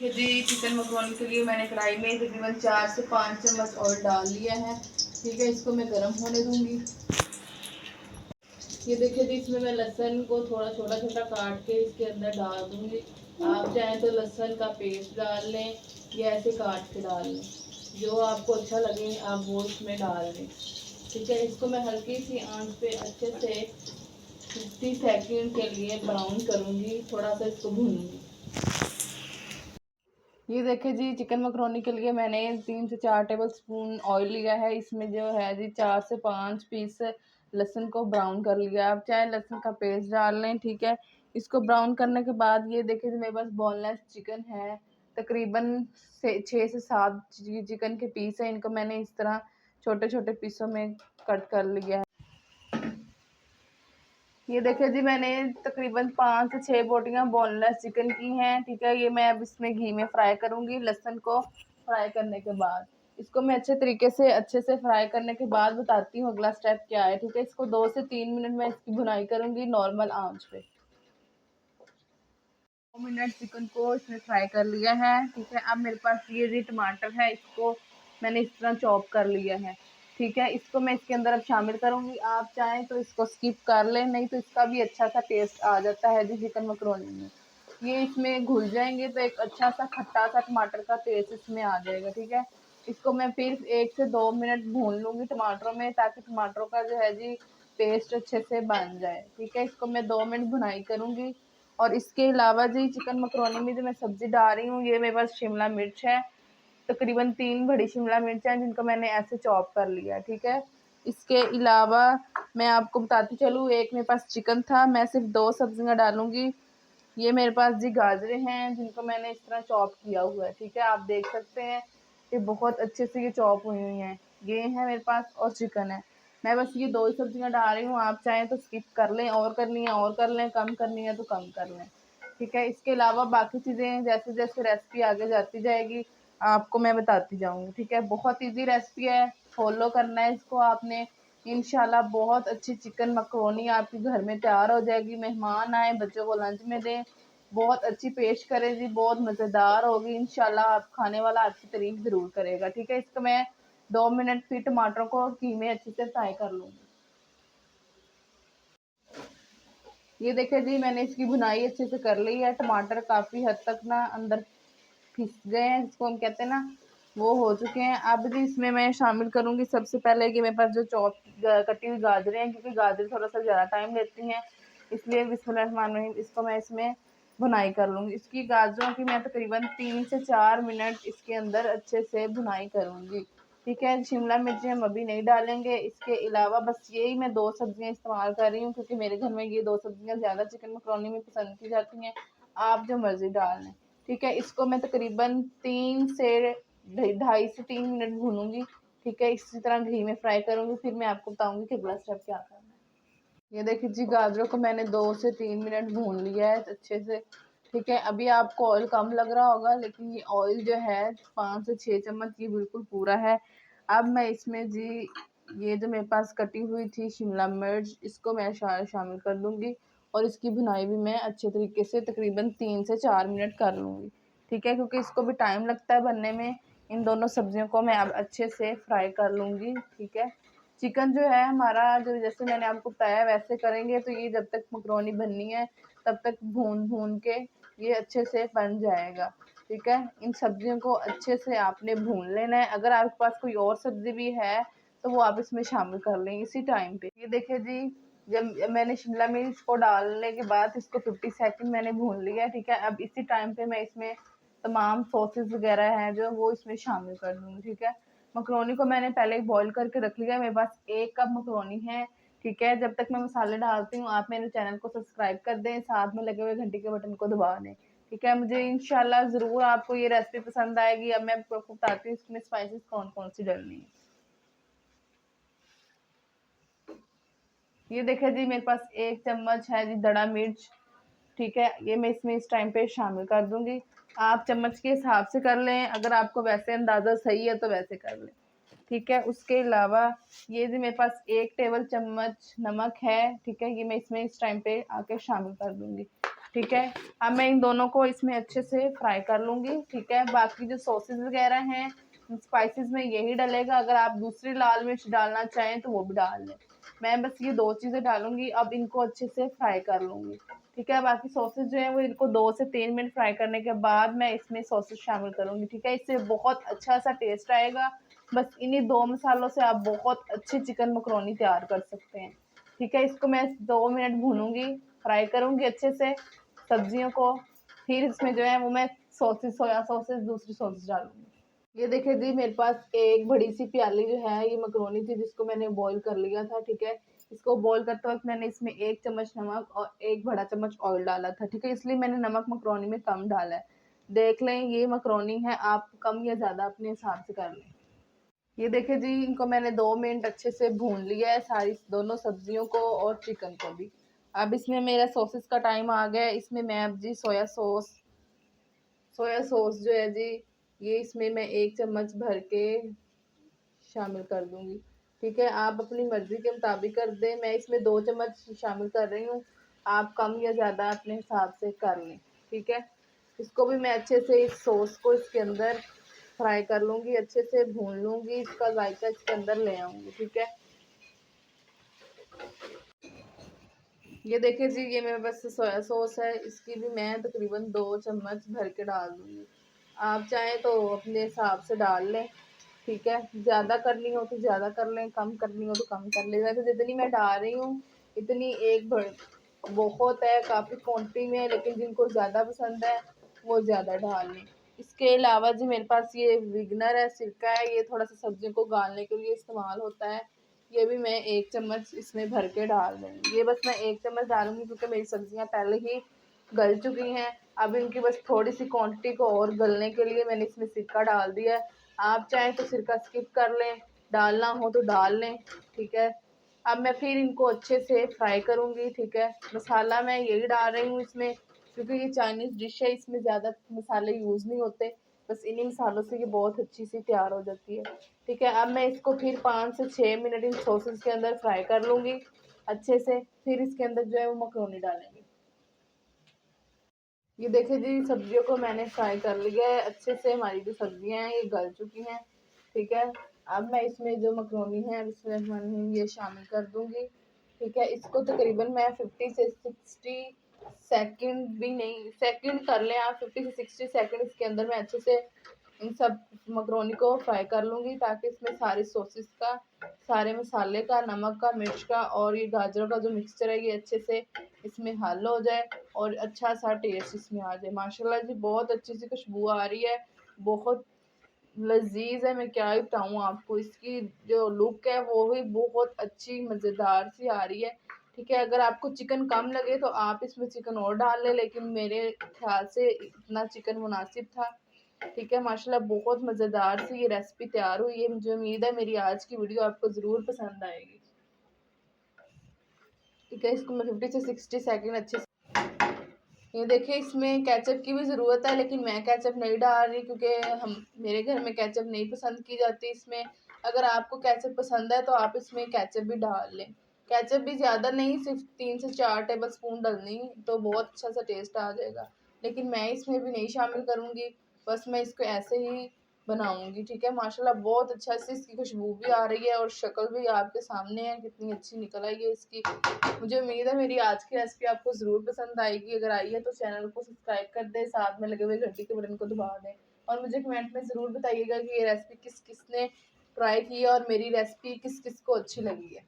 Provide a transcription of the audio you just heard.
देखिए जी, chicken macaroni के लिए मैंने कढ़ाई में तकरीबन 4 से 5 चम्मच ऑयल डाल लिया है। ठीक है, इसको मैं गर्म होने दूंगी। ये देखिए जी, इसमें मैं लहसुन को थोड़ा छोटा छोटा काट के इसके अंदर डाल दूंगी। आप चाहें तो लहसुन का पेस्ट डाल लें या ऐसे काट के डाल लें, जो आपको अच्छा लगे आप वो इसमें डाल लें। ठीक है, इसको मैं हल्की सी आंच पे अच्छे से 50 सेकंड के लिए ब्राउन करूंगी, थोड़ा सा इसको भूनूंगी। ये देखिए जी, चिकन मकरोनी के लिए मैंने 3 से 4 टेबल स्पून ऑयल लिया है। इसमें जो है जी 4 से 5 पीस लहसुन को ब्राउन कर लिया। आप चाहे लहसुन का पेस्ट डाल लें। ठीक है, इसको ब्राउन करने के बाद ये देखिए जी, मेरे पास बोनलेस चिकन है। तकरीबन से 6 से 7 चिकन के पीस हैं। इनको मैंने इस तरह छोटे छोटे पीसों में कट कर लिया है। ये देखिए जी, मैंने तकरीबन 5 से 6 बोटियां बोनलेस चिकन की हैं। ठीक है, ये मैं अब इसमें घी में फ्राई करूंगी। लहसुन को फ्राई करने के बाद इसको मैं अच्छे से फ्राई करने के बाद बताती हूँ अगला स्टेप क्या है। ठीक है, इसको 2 से 3 मिनट में इसकी भुनाई करूंगी नॉर्मल आंच पे। 2 मिनट चिकन को इसमें फ्राई कर लिया है। ठीक है, अब मेरे पास ये जी टमाटर है, इसको मैंने इस तरह चॉप कर लिया है। ठीक है, इसको मैं इसके अंदर अब शामिल करूंगी। आप चाहें तो इसको स्किप कर लें, नहीं तो इसका भी अच्छा सा टेस्ट आ जाता है जी चिकन मकरोनी में। ये इसमें घुल जाएंगे तो एक अच्छा सा खट्टा सा टमाटर का टेस्ट इसमें आ जाएगा। ठीक है, इसको मैं फिर 1 से 2 मिनट भून लूंगी टमाटरों में, ताकि टमाटरों का जो है जी पेस्ट अच्छे से बन जाए। ठीक है, इसको मैं 2 मिनट भुनाई करूंगी। और इसके अलावा जी चिकन मकरोनी में जो मैं सब्जी डाल रही हूँ, ये मेरे पास शिमला मिर्च है। तकरीबन 3 बड़ी शिमला मिर्च हैं, जिनको मैंने ऐसे चॉप कर लिया। ठीक है, इसके अलावा मैं आपको बताती चलूँ, एक मेरे पास चिकन था, मैं सिर्फ 2 सब्जियां डालूंगी। ये मेरे पास जी गाजरें हैं, जिनको मैंने इस तरह चॉप किया हुआ है। ठीक है, आप देख सकते हैं ये बहुत अच्छे से ये चॉप हुई हुई हैं। ये है मेरे पास और चिकन है। मैं बस ये 2 ही सब्जियां डाल रही हूँ। आप चाहें तो स्किप कर लें, और करनी है और कर लें, कम करनी है तो कम कर लें। ठीक है, इसके अलावा बाकी चीज़ें जैसे जैसे रेसिपी आगे जाती जाएगी आपको मैं बताती जाऊंगी। ठीक है, बहुत इजी रेसिपी है, फॉलो करना है इसको आपने। इंशाल्लाह बहुत अच्छी चिकन मकरोनी आपके घर में तैयार हो जाएगी। मेहमान आए, बच्चों को लंच में दें, बहुत अच्छी पेश करें जी, बहुत मज़ेदार होगी। इंशाल्लाह आप खाने वाला आपकी तारीफ ज़रूर करेगा। ठीक है, इसको मैं 2 मिनट फिर टमाटरों को घी में अच्छे से फ्राई कर लूँगी। ये देखिए जी, मैंने इसकी भुनाई अच्छे से कर ली है। टमाटर काफ़ी हद तक ना अंदर घिस गए हैं, जिसको हम कहते हैं ना, वो हो चुके हैं। अब जी इसमें मैं शामिल करूँगी सबसे पहले कि मेरे पास जो कटी हुई गाजरें हैं, क्योंकि गाजर थोड़ा सा ज़्यादा टाइम लेती हैं, इसलिए बिस्मिल्लाहिर्रहमानिर्रहीम इसको मैं इसमें भुनाई कर लूँगी। इसकी गाजरों की मैं तकरीबन 3 से 4 मिनट इसके अंदर अच्छे से भुनाई करूँगी। ठीक है, शिमला मिर्च हम अभी नहीं डालेंगे। इसके अलावा बस यही मैं 2 सब्जियां इस्तेमाल कर रही हूँ, क्योंकि मेरे घर में ये 2 सब्जियां ज़्यादा चिकन मकरोनी में पसंद की जाती हैं। आप जो मर्ज़ी डाल लें। ठीक है, इसको मैं तकरीबन 3 से 2.5 से 3 मिनट भूनूंगी। ठीक है, इसी तरह घी में फ्राई करूंगी, फिर मैं आपको बताऊंगी कि अगला स्टेप क्या करना है। ये देखिए जी, गाजरों को मैंने 2 से 3 मिनट भून लिया है अच्छे से। ठीक है, अभी आपको ऑयल कम लग रहा होगा, लेकिन ये ऑयल जो है 5 से 6 चम्मच ये बिल्कुल पूरा है। अब मैं इसमें जी ये जो मेरे पास कटी हुई थी शिमला मिर्च, इसको मैं शामिल कर दूंगी। और इसकी भुनाई भी मैं अच्छे तरीके से तकरीबन 3 से 4 मिनट कर लूँगी। ठीक है, क्योंकि इसको भी टाइम लगता है बनने में। इन दोनों सब्जियों को मैं अब अच्छे से फ्राई कर लूँगी। ठीक है, चिकन जो है हमारा, जो जैसे मैंने आपको बताया वैसे करेंगे तो ये जब तक मकरोनी बननी है तब तक भून भून के ये अच्छे से बन जाएगा। ठीक है, इन सब्जियों को अच्छे से आपने भून लेना है। अगर आपके पास कोई और सब्जी भी है तो वो आप इसमें शामिल कर लें इसी टाइम पे। ये देखिए जी, जब मैंने शिमला मिर्च को डालने के बाद इसको 50 सेकंड मैंने भून लिया। ठीक है, अब इसी टाइम पे मैं इसमें तमाम सॉसेस वगैरह हैं जो वो इसमें शामिल कर दूँगी। ठीक है, मकरोनी को मैंने पहले ही बॉईल करके रख लिया है। मेरे पास 1 कप मकरोनी है। ठीक है, जब तक मैं मसाले डालती हूँ आप मेरे चैनल को सब्सक्राइब कर दें, साथ में लगे हुए घंटी के बटन को दबा दें। ठीक है, मुझे इंशाल्लाह ज़रूर आपको ये रेसिपी पसंद आएगी। अब मैं आपको बताती हूँ इसमें स्पाइसेस कौन कौन सी डालनी है। ये देखिए जी, मेरे पास 1 चम्मच है जी दड़ा मिर्च। ठीक है, ये मैं इसमें इस टाइम पे शामिल कर दूंगी। आप चम्मच के हिसाब से कर लें, अगर आपको वैसे अंदाज़ा सही है तो वैसे कर लें। ठीक है, उसके अलावा ये जी मेरे पास 1 टेबल चम्मच नमक है। ठीक है, ये मैं इसमें इस टाइम पे आके शामिल कर दूंगी। ठीक है। अब मैं इन दोनों को इसमें अच्छे से फ्राई कर लूँगी। ठीक है, बाकी जो सॉसेस वगैरह हैं स्पाइसेस में यही डलेगा, अगर आप दूसरी लाल मिर्च डालना चाहें तो वो भी डाल लें। मैं बस ये 2 चीज़ें डालूँगी, अब इनको अच्छे से फ्राई कर लूँगी। ठीक है, बाकी सॉसेस जो है वो इनको 2 से 3 मिनट फ्राई करने के बाद मैं इसमें सॉसेस शामिल करूँगी। ठीक है, इससे बहुत अच्छा सा टेस्ट आएगा। बस इन्हीं 2 मसालों से आप बहुत अच्छी चिकन मकरोनी तैयार कर सकते हैं। ठीक है, इसको मैं 2 मिनट भूनूँगी, फ्राई करूँगी अच्छे से सब्जियों को, फिर इसमें जो है वो मैं सॉसेस सोया सॉसेस दूसरी सॉसेस डालूँगी। ये देखिए जी, मेरे पास एक बड़ी सी प्याली जो है ये मकरोनी थी जिसको मैंने बॉईल कर लिया था। ठीक है, इसको बॉईल करते वक्त मैंने इसमें 1 चम्मच नमक और 1 बड़ा चम्मच ऑयल डाला था। ठीक है, इसलिए मैंने नमक मकरोनी में कम डाला है। देख लें ये मकरोनी है, आप कम या ज़्यादा अपने हिसाब से कर लें। ये देखिए जी, इनको मैंने 2 मिनट अच्छे से भून लिया है, सारी दोनों सब्जियों को और चिकन को भी। अब इसमें मेरा सॉसेस का टाइम आ गया है, इसमें मैं अब जी सोया सॉस जो है जी, ये इसमें मैं 1 चम्मच भर के शामिल कर दूँगी। ठीक है, आप अपनी मर्ज़ी के मुताबिक कर दें, मैं इसमें 2 चम्मच शामिल कर रही हूँ, आप कम या ज़्यादा अपने हिसाब से कर लें। ठीक है, इसको भी मैं अच्छे से इस सॉस को इसके अंदर फ्राई कर लूँगी, अच्छे से भून लूँगी, इसका जायका इसके अंदर ले आऊँगी। ठीक है, ये देखिए जी, ये मेरे पास सोया सॉस है, इसकी भी मैं तकरीबन 2 चम्मच भर के डाल दूँगी। आप चाहें तो अपने हिसाब से डाल लें। ठीक है, ज़्यादा करनी हो तो ज़्यादा कर लें, कम करनी हो तो कम कर लें। वैसे जितनी मैं डाल रही हूँ इतनी एक भर बहुत है, काफ़ी क्वांटिटी में है, लेकिन जिनको ज़्यादा पसंद है वो ज़्यादा डाल लें। इसके अलावा जी मेरे पास ये विनेगर है, सिरका है, ये थोड़ा सा सब्जियों को गालने के लिए इस्तेमाल होता है। ये भी मैं 1 चम्मच इसमें भर के डाल दूँगी। ये बस मैं 1 चम्मच डालूँगी क्योंकि मेरी सब्जियाँ पहले ही गल चुकी हैं। अब इनकी बस थोड़ी-सी क्वांटिटी को और गलने के लिए मैंने इसमें सिरका डाल दिया है। आप चाहें तो सिरका स्किप कर लें, डालना हो तो डाल लें। ठीक है, अब मैं फिर इनको अच्छे से फ्राई करूँगी। ठीक है, मसाला मैं यही डाल रही हूँ इसमें क्योंकि ये चाइनीज़ डिश है, इसमें ज़्यादा मसाले यूज़ नहीं होते। बस इन्हीं मसालों से ये बहुत अच्छी सी तैयार हो जाती है। ठीक है, अब मैं इसको फिर 5 से 6 मिनट इन सॉसेस के अंदर फ्राई कर लूँगी अच्छे से, फिर इसके अंदर जो है वो मकरोनी डालेंगे। ये देखिए जी, सब्जियों को मैंने फ्राई कर लिया है अच्छे से, हमारी जो सब्जियां हैं ये गल चुकी हैं। ठीक है, अब मैं इसमें जो मकरोनी है इसमें मैं ये शामिल कर दूंगी। ठीक है, इसको तकरीबन मैं 50 से 60 सेकंड भी नहीं, सेकंड कर लें आप, 50 से 60 सेकंड इसके अंदर मैं अच्छे से इन सब मकरोनी को फ्राई कर लूँगी ताकि इसमें सारे सॉसेस का, सारे मसाले का, नमक का, मिर्च का और ये गाजरों का जो मिक्सचर है ये अच्छे से इसमें हल हो जाए और अच्छा सा टेस्ट इसमें आ जाए। माशाल्लाह जी, बहुत अच्छी सी खुशबू आ रही है, बहुत लज़ीज़ है, मैं क्या ही बताऊँ आपको। इसकी जो लुक है वो भी बहुत अच्छी मज़ेदार सी आ रही है। ठीक है, अगर आपको चिकन कम लगे तो आप इसमें चिकन और डाल लें, लेकिन मेरे ख़्याल से इतना चिकन मुनासिब था। ठीक है, माशाल्लाह बहुत मज़ेदार सी ये रेसिपी तैयार हुई है। मुझे उम्मीद है मेरी आज की वीडियो आपको ज़रूर पसंद आएगी। ठीक है, इसको मैं 50 से 60 सेकंड अच्छे से, ये देखिए इसमें केचप की भी ज़रूरत है, लेकिन मैं केचप नहीं डाल रही क्योंकि हम मेरे घर में केचप नहीं पसंद की जाती इसमें। अगर आपको केचप पसंद है तो आप इसमें केचप भी डाल लें। केचप भी ज़्यादा नहीं, सिर्फ 3 से 4 टेबल स्पून डालनी, तो बहुत अच्छा सा टेस्ट आ जाएगा। लेकिन मैं इसमें भी नहीं शामिल करूँगी, बस मैं इसको ऐसे ही बनाऊँगी। ठीक है, माशाल्लाह बहुत अच्छा से इसकी खुशबू भी आ रही है और शक्ल भी आपके सामने है कितनी अच्छी निकल आई है इसकी। मुझे उम्मीद है मेरी आज की रेसिपी आपको ज़रूर पसंद आएगी। अगर आई है तो चैनल को सब्सक्राइब कर दें, साथ में लगे हुए घंटी के बटन को दबा दें और मुझे कमेंट में ज़रूर बताइएगा कि ये रेसिपी किस किस ने ट्राई की है और मेरी रेसिपी किस किस को अच्छी लगी है।